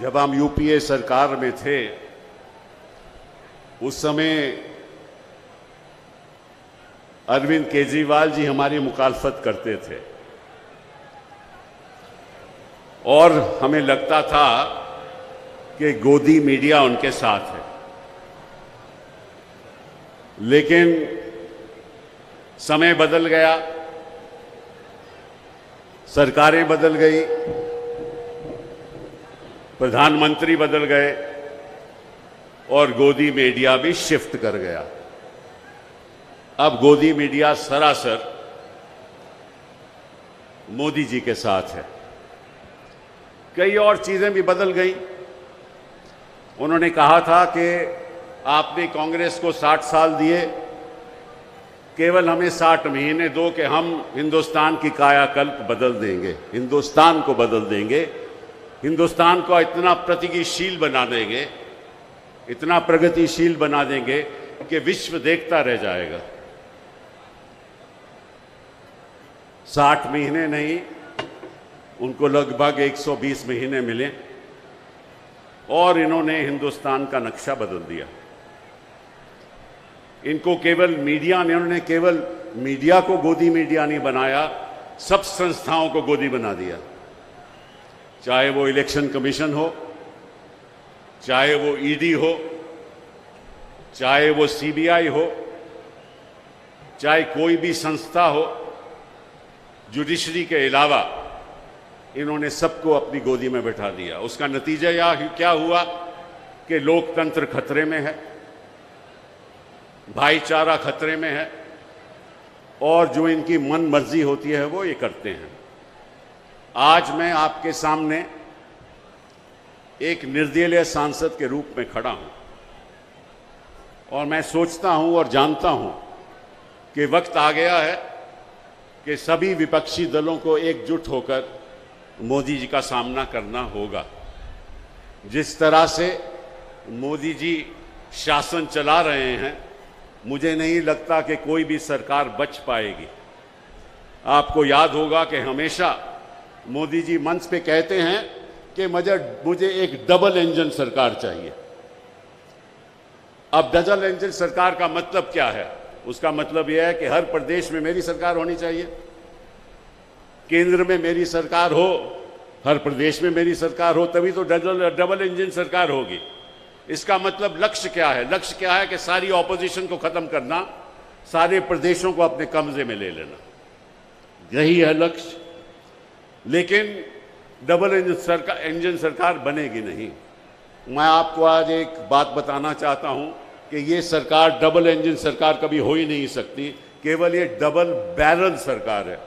जब हम यूपीए सरकार में थे उस समय अरविंद केजरीवाल जी हमारी मुखालफत करते थे और हमें लगता था कि गोदी मीडिया उनके साथ है, लेकिन समय बदल गया, सरकारें बदल गई, प्रधानमंत्री बदल गए और गोदी मीडिया भी शिफ्ट कर गया। अब गोदी मीडिया सरासर मोदी जी के साथ है। कई और चीजें भी बदल गई। उन्होंने कहा था कि आपने कांग्रेस को 60 साल दिए, केवल हमें 60 महीने दो कि हम हिंदुस्तान की कायाकल्प बदल देंगे, हिंदुस्तान को बदल देंगे, हिंदुस्तान को इतना प्रगतिशील बना देंगे, इतना प्रगतिशील बना देंगे कि विश्व देखता रह जाएगा। 60 महीने नहीं, उनको लगभग 120 महीने मिले और इन्होंने हिंदुस्तान का नक्शा बदल दिया। इनको केवल मीडिया ने, उन्होंने केवल मीडिया को गोदी मीडिया नहीं बनाया, सब संस्थाओं को गोदी बना दिया। चाहे वो इलेक्शन कमीशन हो, चाहे वो ईडी हो, चाहे वो सीबीआई हो, चाहे कोई भी संस्था हो, जुडिशरी के अलावा इन्होंने सबको अपनी गोदी में बैठा दिया। उसका नतीजा क्या हुआ कि लोकतंत्र खतरे में है, भाईचारा खतरे में है और जो इनकी मन मर्जी होती है वो ये करते हैं। आज मैं आपके सामने एक निर्दलीय सांसद के रूप में खड़ा हूं और मैं सोचता हूं और जानता हूं कि वक्त आ गया है कि सभी विपक्षी दलों को एकजुट होकर मोदी जी का सामना करना होगा। जिस तरह से मोदी जी शासन चला रहे हैं, मुझे नहीं लगता कि कोई भी सरकार बच पाएगी। आपको याद होगा कि हमेशा मोदी जी मंच पे कहते हैं कि मुझे एक डबल इंजन सरकार चाहिए। अब डबल इंजन सरकार का मतलब क्या है? उसका मतलब यह है कि हर प्रदेश में मेरी सरकार होनी चाहिए, केंद्र में मेरी सरकार हो, हर प्रदेश में मेरी सरकार हो, तभी तो डबल इंजन सरकार होगी। इसका मतलब लक्ष्य क्या है? लक्ष्य क्या है कि सारी ऑपोजिशन को खत्म करना, सारे प्रदेशों को अपने कब्जे में ले लेना, यही है लक्ष्य। लेकिन डबल इंजन सरकार बनेगी नहीं। मैं आपको आज एक बात बताना चाहता हूं कि ये सरकार डबल इंजन सरकार कभी हो ही नहीं सकती, केवल ये डबल बैरल सरकार है।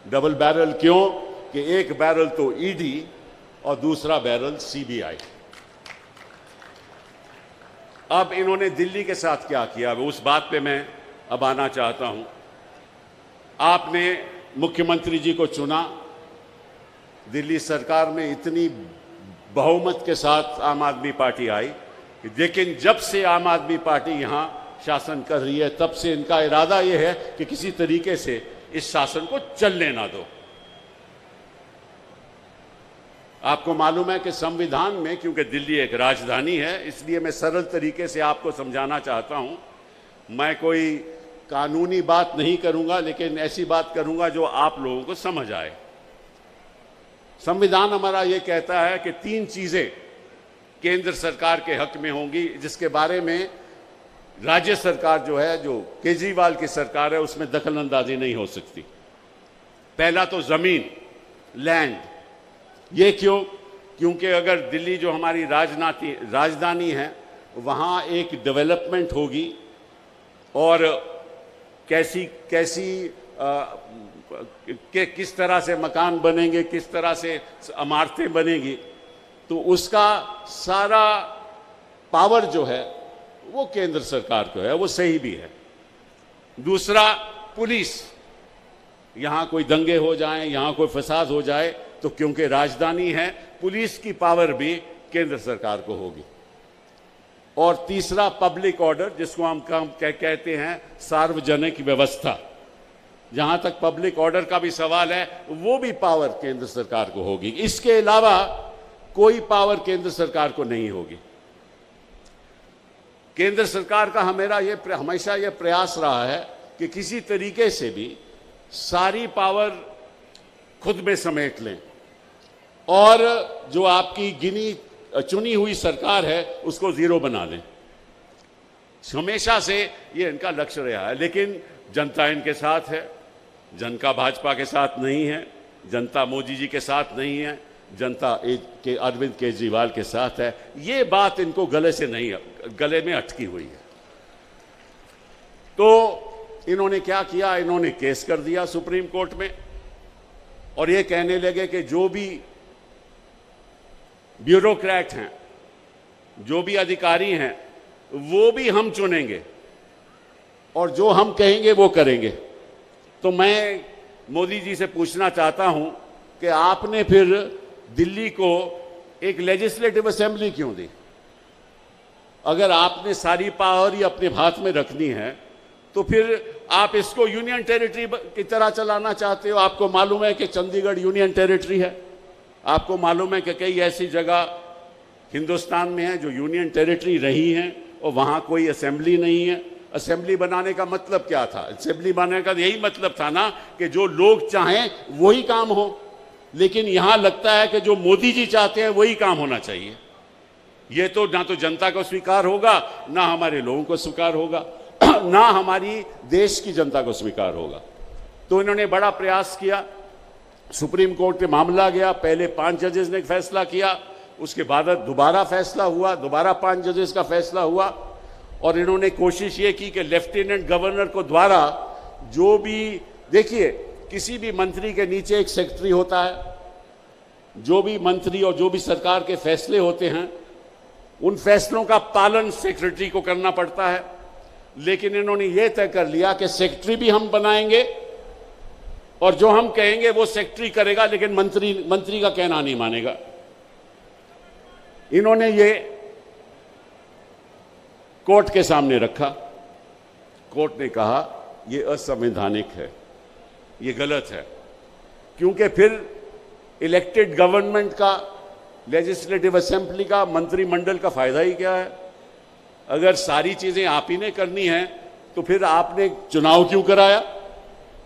डबल बैरल क्यों? कि एक बैरल तो ईडी और दूसरा बैरल सीबीआई। अब इन्होंने दिल्ली के साथ क्या किया, उस बात पे मैं अब आना चाहता हूं। आपने मुख्यमंत्री जी को चुना, दिल्ली सरकार में इतनी बहुमत के साथ आम आदमी पार्टी आई, लेकिन जब से आम आदमी पार्टी यहां शासन कर रही है, तब से इनका इरादा यह है कि किसी तरीके से इस शासन को चलने ना दो। आपको मालूम है कि संविधान में, क्योंकि दिल्ली एक राजधानी है, इसलिए मैं सरल तरीके से आपको समझाना चाहता हूं। मैं कोई कानूनी बात नहीं करूंगा, लेकिन ऐसी बात करूंगा जो आप लोगों को समझ आए। संविधान हमारा यह कहता है कि 3 चीजें केंद्र सरकार के हक में होंगी, जिसके बारे में राज्य सरकार जो है, जो केजरीवाल की सरकार है, उसमें दखल अंदाजी नहीं हो सकती। पहला तो जमीन, लैंड। ये क्यों? क्योंकि अगर दिल्ली जो हमारी राजधानी है, वहाँ एक डेवलपमेंट होगी और किस तरह से मकान बनेंगे, किस तरह से इमारतें बनेगी, तो उसका सारा पावर जो है वो केंद्र सरकार को है, वो सही भी है। दूसरा, पुलिस। यहां कोई दंगे हो जाएं, यहां कोई फसाद हो जाए, तो क्योंकि राजधानी है, पुलिस की पावर भी केंद्र सरकार को होगी। और तीसरा, पब्लिक ऑर्डर, जिसको हम कहते हैं सार्वजनिक व्यवस्था। जहां तक पब्लिक ऑर्डर का भी सवाल है, वो भी पावर केंद्र सरकार को होगी। इसके अलावा कोई पावर केंद्र सरकार को नहीं होगी। केंद्र सरकार का हमेशा ये प्रयास रहा है कि किसी तरीके से भी सारी पावर खुद में समेट लें और जो आपकी चुनी हुई सरकार है उसको जीरो बना दें। हमेशा से ये इनका लक्ष्य रहा है, लेकिन जनता इनके साथ है, जनता भाजपा के साथ नहीं है, जनता मोदी जी के साथ नहीं है, जनता के अरविंद केजरीवाल के साथ है। ये बात इनको गले में अटकी हुई है। तो इन्होंने क्या किया, इन्होंने केस कर दिया सुप्रीम कोर्ट में और ये कहने लगे कि जो भी ब्यूरोक्रेट हैं, जो भी अधिकारी हैं, वो भी हम चुनेंगे और जो हम कहेंगे वो करेंगे। तो मैं मोदी जी से पूछना चाहता हूं कि आपने फिर दिल्ली को एक लेजिस्लेटिव असेंबली क्यों दी? अगर आपने सारी पावर ही अपने हाथ में रखनी है तो फिर आप इसको यूनियन टेरिटरी की तरह चलाना चाहते हो। आपको मालूम है कि चंडीगढ़ यूनियन टेरिटरी है, आपको मालूम है कि कई ऐसी जगह हिंदुस्तान में है जो यूनियन टेरिटरी रही हैं और वहाँ कोई असेंबली नहीं है। असेंबली बनाने का मतलब क्या था? असेंबली बनाने का यही मतलब था ना कि जो लोग चाहें वही काम हो, लेकिन यहाँ लगता है कि जो मोदी जी चाहते हैं वही काम होना चाहिए। ये तो ना तो जनता को स्वीकार होगा, ना हमारे लोगों को स्वीकार होगा, ना हमारी देश की जनता को स्वीकार होगा। तो इन्होंने बड़ा प्रयास किया, सुप्रीम कोर्ट में मामला गया, पहले 5 जजेस ने फैसला किया, उसके बाद दोबारा फैसला हुआ, दोबारा 5 जजेस का फैसला हुआ और इन्होंने कोशिश ये की कि लेफ्टिनेंट गवर्नर को द्वारा जो भी, देखिए किसी भी मंत्री के नीचे एक सेक्रेटरी होता है, जो भी मंत्री और जो भी सरकार के फैसले होते हैं उन फैसलों का पालन सेक्रेटरी को करना पड़ता है। लेकिन इन्होंने ये तय कर लिया कि सेक्रेटरी भी हम बनाएंगे और जो हम कहेंगे वो सेक्रेटरी करेगा, लेकिन मंत्री का कहना नहीं मानेगा। इन्होंने ये कोर्ट के सामने रखा, कोर्ट ने कहा ये असंवैधानिक है, ये गलत है, क्योंकि फिर इलेक्टेड गवर्नमेंट का, लेजिस्लेटिव असेंबली का, मंत्रिमंडल का फायदा ही क्या है? अगर सारी चीजें आप ही ने करनी है तो फिर आपने चुनाव क्यों कराया?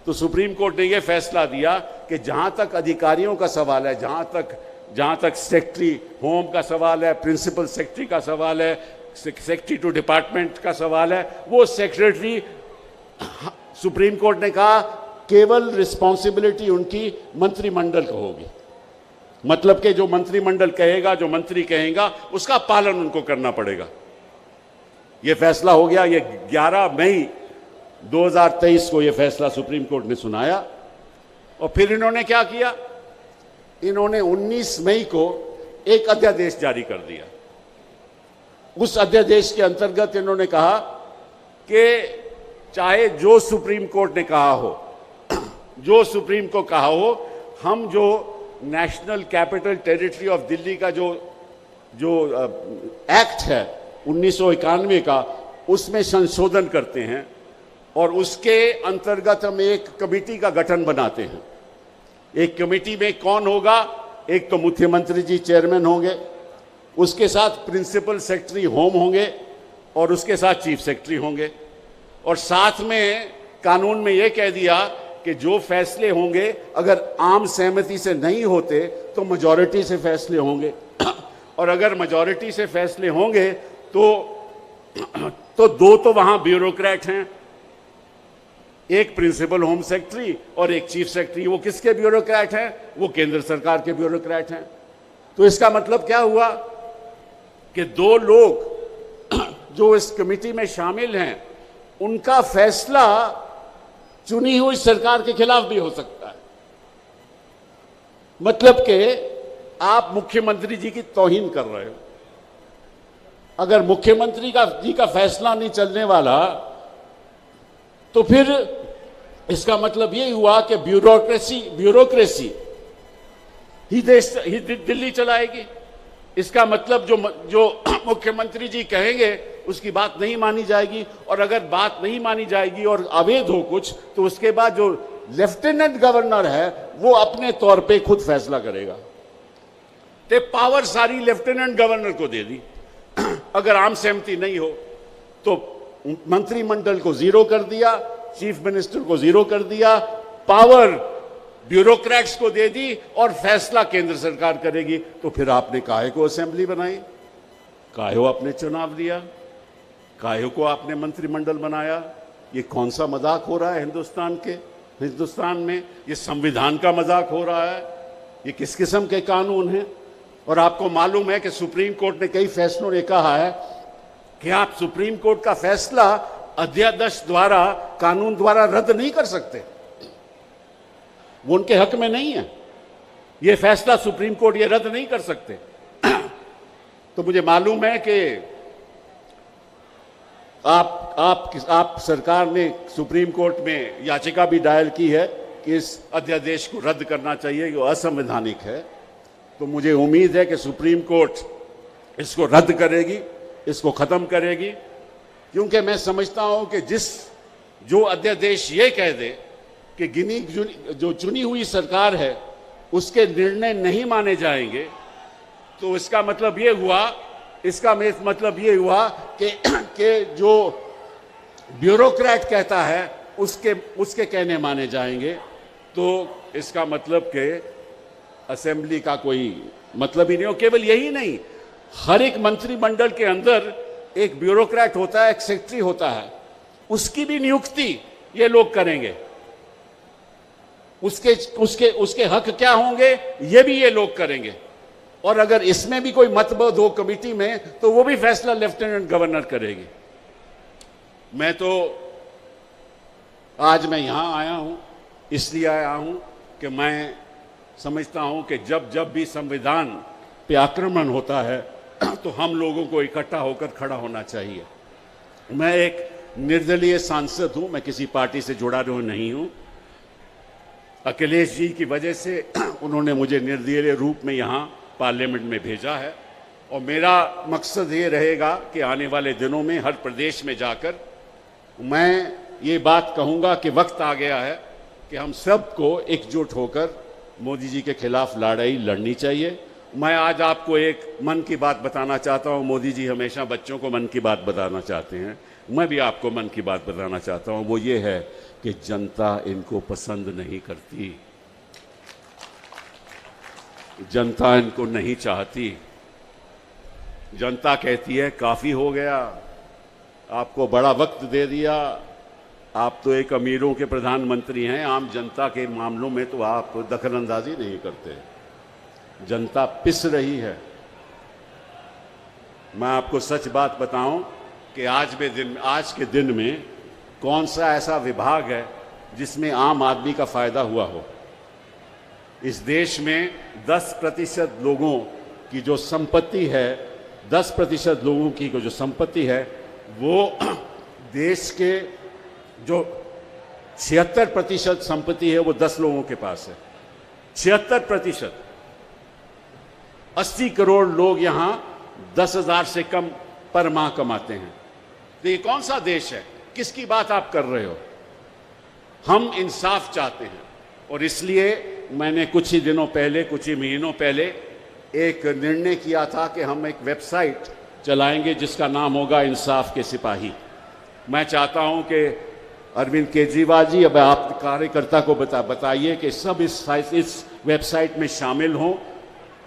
तो सुप्रीम कोर्ट ने यह फैसला दिया कि जहां तक अधिकारियों का सवाल है, जहां तक सेक्रेटरी होम का सवाल है, प्रिंसिपल सेक्रेटरी का सवाल है, सेक्रेटरी टू डिपार्टमेंट का सवाल है, वो सेक्रेटरी, सुप्रीम कोर्ट ने कहा केवल रिस्पॉन्सिबिलिटी उनकी मंत्रिमंडल को होगी। मतलब कि जो मंत्रिमंडल कहेगा, जो मंत्री कहेगा, उसका पालन उनको करना पड़ेगा। यह फैसला हो गया। ये 11 मई 2023 को यह फैसला सुप्रीम कोर्ट ने सुनाया और फिर इन्होंने क्या किया? इन्होंने 19 मई को एक अध्यादेश जारी कर दिया। उस अध्यादेश के अंतर्गत इन्होंने कहा कि चाहे जो सुप्रीम कोर्ट ने कहा हो, जो सुप्रीम को कहा हो, हम जो national capital territory of Delhi का जो एक्ट है 1991 का, उसमें संशोधन करते हैं और उसके अंतर्गत हम एक कमेटी का गठन बनाते हैं। एक कमेटी में कौन होगा? एक तो मुख्यमंत्री जी चेयरमैन होंगे, उसके साथ प्रिंसिपल सेक्रेटरी होम होंगे और उसके साथ चीफ सेक्रेटरी होंगे, और साथ में कानून में यह कह दिया कि जो फैसले होंगे अगर आम सहमति से नहीं होते तो मेजॉरिटी से फैसले होंगे और अगर मेजॉरिटी से फैसले होंगे तो दो तो वहां ब्यूरोक्रेट हैं, एक प्रिंसिपल होम सेक्रेटरी और एक चीफ सेक्रेटरी। वो किसके ब्यूरोक्रेट हैं? वो केंद्र सरकार के ब्यूरोक्रेट हैं। तो इसका मतलब क्या हुआ कि 2 लोग जो इस कमेटी में शामिल हैं उनका फैसला चुनी हुई सरकार के खिलाफ भी हो सकता है। मतलब कि आप मुख्यमंत्री जी की तौहीन कर रहे हो। अगर मुख्यमंत्री जी का फैसला नहीं चलने वाला तो फिर इसका मतलब यही हुआ कि ब्यूरोक्रेसी ही दिल्ली चलाएगी। इसका मतलब जो मुख्यमंत्री जी कहेंगे उसकी बात नहीं मानी जाएगी, और अगर बात नहीं मानी जाएगी और अवैध हो कुछ, तो उसके बाद जो लेफ्टिनेंट गवर्नर है वो अपने तौर पे खुद फैसला करेगा। ते पावर सारी लेफ्टिनेंट गवर्नर को दे दी। अगर आम सहमति नहीं हो तो मंत्रिमंडल को जीरो कर दिया, चीफ मिनिस्टर को जीरो कर दिया, पावर ब्यूरोक्रेट्स को दे दी और फैसला केंद्र सरकार करेगी। तो फिर आपने काहे को असेंबली बनाई, काहे को आपने चुनाव दिया, काहे को आपने मंत्रिमंडल बनाया? ये कौन सा मजाक हो रहा है हिंदुस्तान में? ये संविधान का मजाक हो रहा है? ये किस किस्म के कानून हैं? और आपको मालूम है कि सुप्रीम कोर्ट ने कई फैसलों ने कहा है कि आप सुप्रीम कोर्ट का फैसला अध्यादेश द्वारा, कानून द्वारा रद्द नहीं कर सकते, वो उनके हक में नहीं है। ये फैसला सुप्रीम कोर्ट ये रद्द नहीं कर सकते। तो मुझे मालूम है कि आप सरकार ने सुप्रीम कोर्ट में याचिका भी दायर की है कि इस अध्यादेश को रद्द करना चाहिए, जो असंवैधानिक है। तो मुझे उम्मीद है कि सुप्रीम कोर्ट इसको रद्द करेगी, इसको खत्म करेगी, क्योंकि मैं समझता हूं कि जो अध्यादेश ये कह दे कि जो चुनी हुई सरकार है उसके निर्णय नहीं माने जाएंगे, तो इसका मतलब ये हुआ कि जो ब्यूरोक्रेट कहता है उसके कहने माने जाएंगे। तो इसका मतलब कि असेंबली का कोई मतलब ही नहीं हो। केवल यही नहीं, हर एक मंत्रिमंडल के अंदर एक ब्यूरोक्रेट होता है, एक सेक्रेटरी होता है, उसकी भी नियुक्ति ये लोग करेंगे। उसके हक क्या होंगे ये भी ये लोग करेंगे। और अगर इसमें भी कोई मतभेद हो कमेटी में तो वो भी फैसला लेफ्टिनेंट गवर्नर करेगी। आज मैं यहां आया हूं, इसलिए आया हूं कि मैं समझता हूं कि जब भी संविधान पे आक्रमण होता है तो हम लोगों को इकट्ठा होकर खड़ा होना चाहिए। मैं एक निर्दलीय सांसद हूं, मैं किसी पार्टी से जुड़ा नहीं हूं। अखिलेश जी की वजह से उन्होंने मुझे निर्दलीय रूप में यहां पार्लियामेंट में भेजा है, और मेरा मकसद ये रहेगा कि आने वाले दिनों में हर प्रदेश में जाकर मैं ये बात कहूँगा कि वक्त आ गया है कि हम सबको एकजुट होकर मोदी जी के खिलाफ लड़ाई लड़नी चाहिए। मैं आज आपको एक मन की बात बताना चाहता हूँ। मोदी जी हमेशा बच्चों को मन की बात बताना चाहते हैं, मैं भी आपको मन की बात बताना चाहता हूँ। वो ये है कि जनता इनको पसंद नहीं करती, जनता इनको नहीं चाहती। जनता कहती है काफ़ी हो गया, आपको बड़ा वक्त दे दिया, आप तो एक अमीरों के प्रधानमंत्री हैं, आम जनता के मामलों में तो आप दखलंदाजी नहीं करते। जनता पिस रही है। मैं आपको सच बात बताऊं कि आज के दिन में कौन सा ऐसा विभाग है जिसमें आम आदमी का फायदा हुआ हो। इस देश में 10% लोगों की जो संपत्ति है, 10% लोगों की जो संपत्ति है, वो देश के जो 76% संपत्ति है वो 10 लोगों के पास है। 76%। 80 करोड़ लोग यहां 10,000 से कम पर माह कमाते हैं। तो ये कौन सा देश है? किसकी बात आप कर रहे हो? हम इंसाफ चाहते हैं, और इसलिए मैंने कुछ ही महीनों पहले एक निर्णय किया था कि हम एक वेबसाइट चलाएंगे जिसका नाम होगा इंसाफ के सिपाही। मैं चाहता हूं कि अरविंद केजरीवाल जी, अब आप कार्यकर्ता को बताइए कि सब इस वेबसाइट में शामिल हों,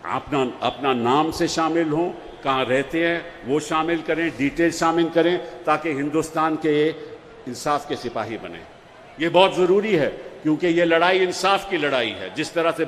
अपना नाम से शामिल हों, कहाँ रहते हैं वो शामिल करें, डिटेल शामिल करें, ताकि हिंदुस्तान के इंसाफ के सिपाही बने। ये बहुत ज़रूरी है, क्योंकि ये लड़ाई इंसाफ की लड़ाई है। जिस तरह से